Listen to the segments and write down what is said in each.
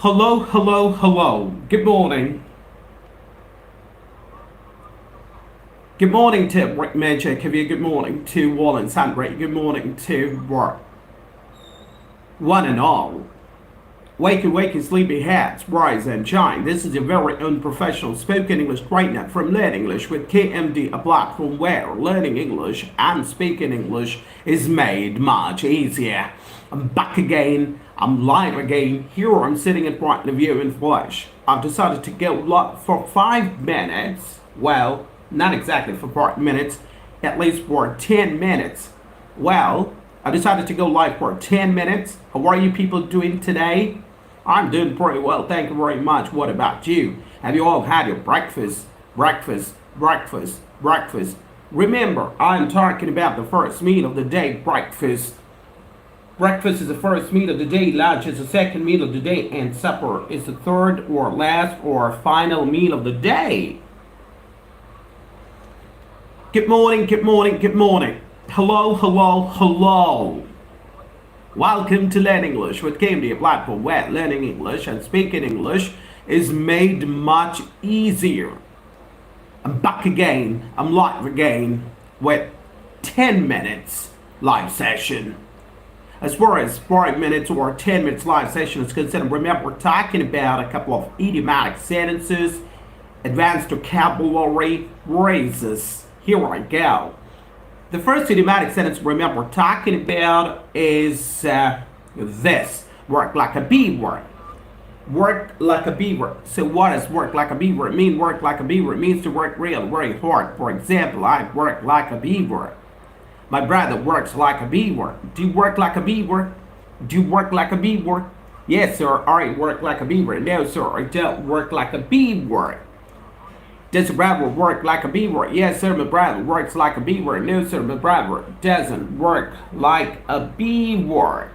Hello, hello, hello. Good morning. Good morning to Rick Magic. Have you good morning to Wall and Sandra. Good morning to one and all. Wake, sleepy hats, rise and shine. This is a very unprofessional spoken English trainer from Learn English with KMD, a platform where learning English and speaking English is made much easier. I'm back again. I'm live again. Here I'm sitting in front of you in flesh. I've decided to go live for 5 minutes. Well, not exactly for 5 minutes, at least for 10 minutes. Well, I decided to go live for 10 minutes. How are you people doing today? I'm doing pretty well, thank you very much. What about you? Have you all had your breakfast? Breakfast. Remember, I'm talking about the first meal of the day, breakfast. Breakfast is the first meal of the day, lunch is the second meal of the day, and supper is the third or last or final meal of the day. Good morning. Hello. Welcome to Learn English with KMD, a platform where learning English and speaking English is made much easier. I'm back again. I'm live again with 10 minutes live session. As far as 5 minutes or 10 minutes live session is concerned, remember we're talking about a couple of idiomatic sentences, advanced vocabulary, phrases. Here I go. The first idiomatic sentence remember we're talking about is this. Work like a beaver. Work like a beaver. So what does work like a beaver mean? Work like a beaver means to work really very hard. For example, I work like a beaver. My brother works like a beaver. Do you work like a beaver? Do you work like a beaver? Yes, sir, I work like a beaver. No, sir, I don't work like a beaver. Does your brother work like a beaver? Yes, sir, my brother works like a beaver. No, sir, my brother doesn't work like a beaver.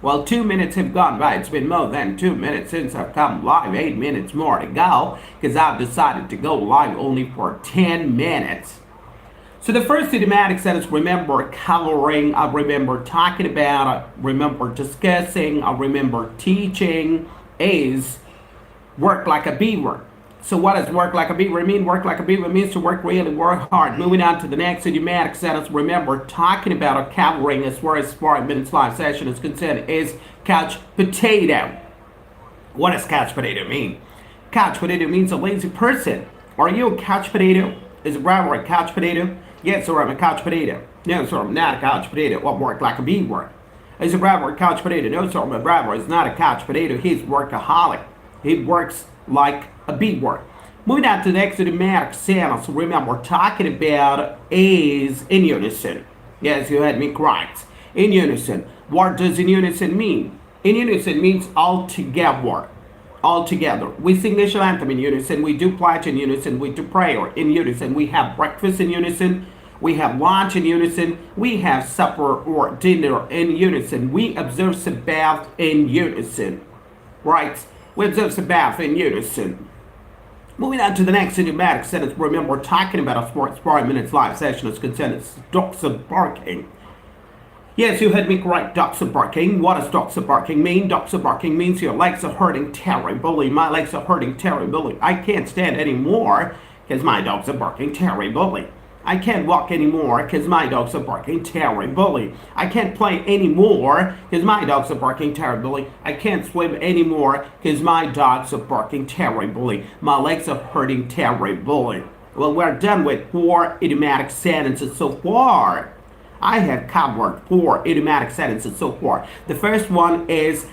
Well, 2 minutes have gone by. It's been more than 2 minutes since I've come live. 8 minutes more to go because I've decided to go live only for 10 minutes. So the first idiomatic sentence, remember coloring, I remember talking about, I remember discussing, I remember teaching, is work like a beaver. So what does work like a beaver mean? Work like a beaver means to work really hard. Moving on to the next idiomatic sentence, remember talking about or covering as far as 5 minutes live session is concerned is couch potato. What does couch potato mean? Couch potato means a lazy person. Are you a couch potato? Is a brother a couch potato? Yes, sir, I'm a couch potato. No, sir, I'm not a couch potato. I work like a beaver. Is a brother a couch potato? No, sir, my brother is not a couch potato. He's workaholic. He works like a beaver. Moving on to the next idiomatic sentence, remember we're talking about is in unison. Yes, you had me correct. In unison. What does in unison mean? In unison means all together. All together. We sing national anthem in unison. We do pledge in unison. We do prayer in unison. We have breakfast in unison. We have lunch in unison. We have supper or dinner in unison. We observe Sabbath in unison. Right? We observe Sabbath in unison. Moving on to the next idiomatic sentence, remember we're talking about a sports 5 minutes live session is concerned. It's dogs are barking. Yes, you heard me correct. Dogs are barking. What does dogs are barking mean? Dogs are barking means your legs are hurting terribly. My legs are hurting terribly. I can't stand anymore because my dogs are barking terribly. I can't walk anymore because my dogs are barking terribly. I can't play anymore because my dogs are barking terribly. I can't swim anymore because my dogs are barking terribly. My legs are hurting terribly. Well, we're done with 4 idiomatic sentences so far. I have covered 4 idiomatic sentences so far. The first one is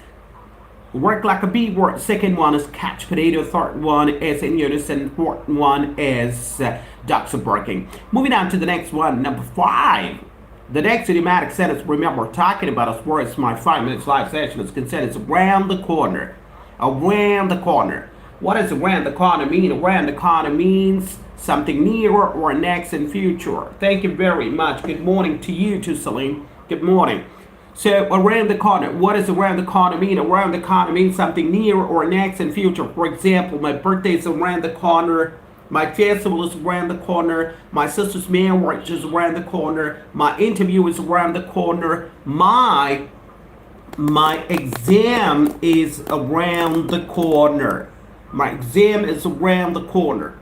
work like a beaver. Second one is catch potato. Third one is in unison. Fourth one is ducks are barking. Moving on to the next one, number 5. The next idiomatic sentence, remember, talking about as far as my 5 minutes live session is concerned, is around the corner. Around the corner. What does around the corner mean? Around the corner means something near or next in future. Thank you very much. Good morning to you too, Celine. Good morning. So around the corner, what does around the corner mean? Around the corner means something near or next in future. For example, my birthday is around the corner. My festival is around the corner. My sister's marriage is around the corner. My interview is around the corner. My exam is around the corner. My exam is around the corner.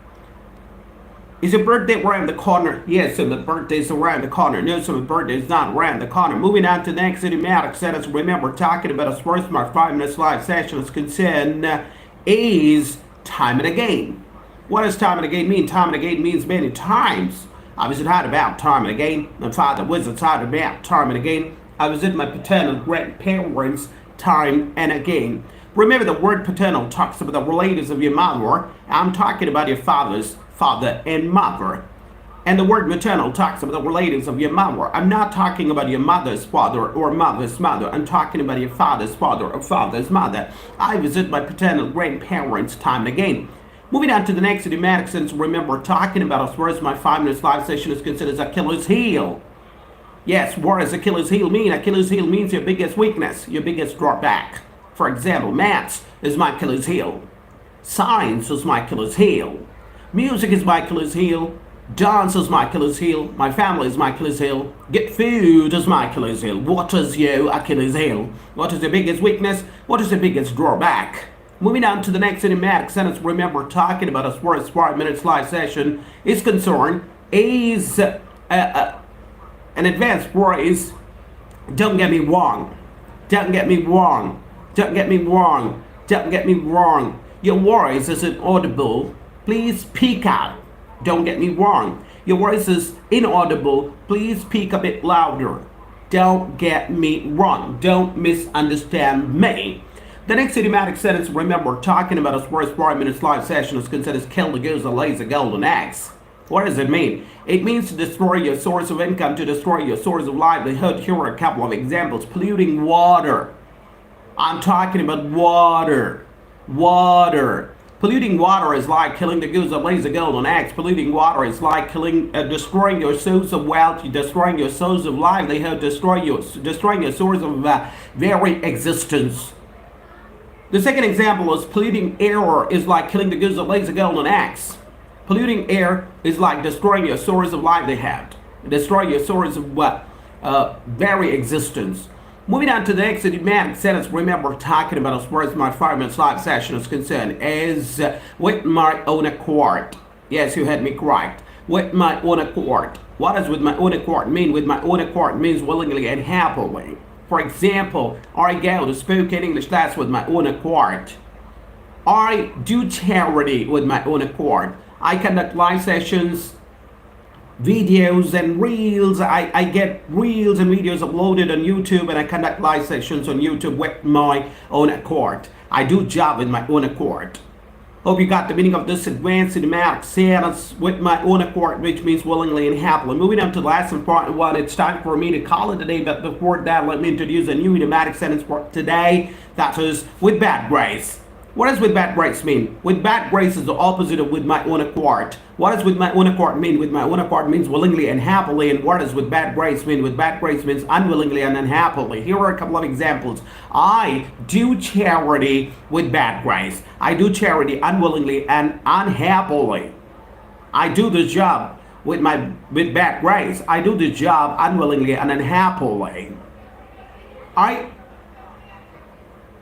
Is your birthday around the corner? Yes, so my birthday is around the corner. No, so my birthday is not around the corner. Moving on to the next idiomatic sentence. Remember, talking about as far as my 5 minutes live session is concerned, is time and again. What does time and again mean? Time and again means many times. I was taught about time and again. My father was taught about time and again. I was with my paternal grandparents time and again. Remember, the word paternal talks about the relatives of your mother. I'm talking about your father's father and mother. And the word maternal talks about the relatives of your mother. I'm not talking about your mother's father or mother's mother. I'm talking about your father's father or father's mother. I visit my paternal grandparents time and again. Moving on to the next idiomatic sentence, remember, talking about as far as my 5 minutes live session is considered as Achilles' heel. Yes, what does Achilles' heel mean? Achilles' heel means your biggest weakness, your biggest drawback. For example, maths is my Achilles' heel. Science is my Achilles' heel. Music is my Achilles' heel. Dance is my Achilles' heel. My family is my Achilles' heel. Get food is my Achilles' heel. What is your Achilles' heel? What is your biggest weakness? What is your biggest drawback? Moving on to the next idiomatic sentence, remember, talking about as far as 5 minutes live session is concerned, is an advanced phrase. Don't get me wrong. Don't get me wrong. Don't get me wrong. Don't get me wrong. Your voice is inaudible. Please speak out. Don't get me wrong. Your voice is inaudible. Please speak a bit louder. Don't get me wrong. Don't misunderstand me. The next idiomatic sentence, remember, talking about as far as 5 minutes live session is considered as kill the goose that lays a golden eggs. What does it mean? It means to destroy your source of income, to destroy your source of livelihood. Here are a couple of examples. Polluting water. I'm talking about water. Water. Polluting water is like killing the goose that lays the golden eggs. Polluting water is like destroying your source of wealth, destroying your source of livelihood, destroying your source of very existence. The second example is polluting air is like killing the goose that lays the golden eggs. Polluting air is like destroying your source of livelihood, destroying your source of very existence. Moving on to the next idiomatic sentence, remember, talking about as far as my 5 minutes live session is concerned, is with my own accord. Yes, you had me correct. With my own accord. What does with my own accord mean? With my own accord means willingly and happily. For example, I go to spoken English class with my own accord. I do charity with my own accord. I conduct live sessions, videos and reels. I get reels and videos uploaded on YouTube, and I conduct live sessions on YouTube with my own accord. I do job with my own accord. Hope you got the meaning of this advanced idiomatic sentence, with my own accord, which means willingly and happily. Moving on to the last important one, it's time for me to call it a day, but before that, let me introduce a new idiomatic sentence for today, that is with bad grace. What does with bad grace mean? With bad grace is the opposite of with my own accord. What does with my own accord mean? With my own accord means willingly and happily. And what does with bad grace mean? With bad grace means unwillingly and unhappily. Here are a couple of examples. I do charity with bad grace. I do charity unwillingly and unhappily. I do the job with bad grace. I do the job unwillingly and unhappily. I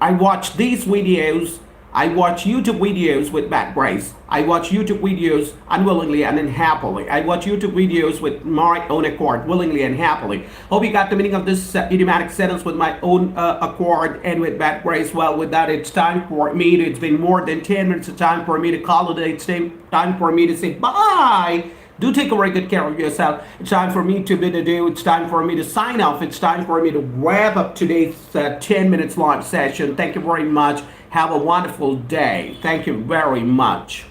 watch these videos. I watch YouTube videos with bad grace. I watch YouTube videos unwillingly and unhappily. I watch YouTube videos with my own accord, willingly and happily. Hope you got the meaning of this idiomatic sentence, with my own accord and with bad grace. Well, with that, it's time for me it's been more than 10 minutes of time for me to call it. It's time for me to say bye. Do take a very good care of yourself. It's time for me to bid adieu. It's time for me to sign off. It's time for me to wrap up today's 10 minutes live session. Thank you very much. Have a wonderful day. Thank you very much.